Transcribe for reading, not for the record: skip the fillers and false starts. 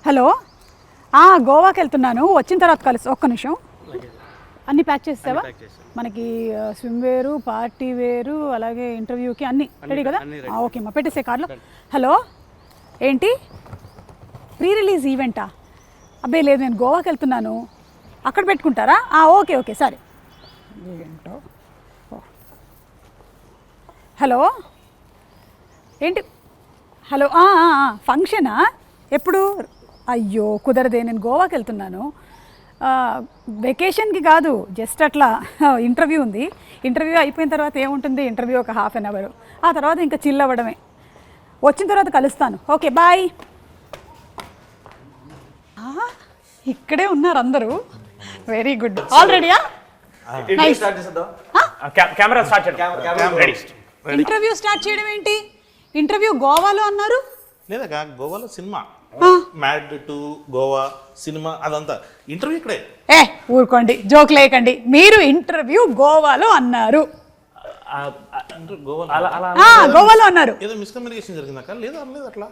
Hello గోవాకి వెళ్తున్నాను, వచ్చిన తర్వాత కలుసు. ఒక్క నిమిషం, అన్నీ ప్యాక్ చేస్తావా? మనకి స్విమ్ వేరు, పార్టీ వేరు, అలాగే ఇంటర్వ్యూకి అన్నీ రెడీ కదా? ఓకే అమ్మా, పెట్టేసే కార్లో. హలో, ఏంటి ప్రీ రిలీజ్ ఈవెంటా? అబ్బాయి లేదు, నేను గోవాకి వెళ్తున్నాను, అక్కడ పెట్టుకుంటారా? ఓకే ఓకే సరే. ఏంటో. హలో ఏంటి? హలో ఫంక్షనా? ఎప్పుడు? అయ్యో కుదరదే, నేను గోవాకి వెళ్తున్నాను. వెకేషన్కి కాదు, జస్ట్ అట్లా ఇంటర్వ్యూ ఉంది. ఇంటర్వ్యూ అయిపోయిన తర్వాత ఏముంటుంది, ఇంటర్వ్యూ ఒక హాఫ్ అన్ అవర్, ఆ తర్వాత ఇంకా చిల్ అవ్వడమే. వచ్చిన తర్వాత కలుస్తాను. Okay bye. ఇక్కడే ఉన్నారు అందరూ, వెరీ గుడ్. ఆల్రెడీయా? ఇంటర్వ్యూ స్టార్ట్ చేయడం ఏంటి? ఇంటర్వ్యూ గోవాలో అన్నారు. లేదా గోవాలో సినిమా మ్యాడ్ టు గోవా సినిమా, అదంతా ఇంటర్వ్యూ ఇక్కడే. ఊరుకోండి, జోక్ లేకండి. మీరు ఇంటర్వ్యూ గోవాలో అన్నారు. గోవాలో అన్నారు. ఏదో మిస్కమ్యూనికేషన్ జరిగిందాక? లేదా అట్లా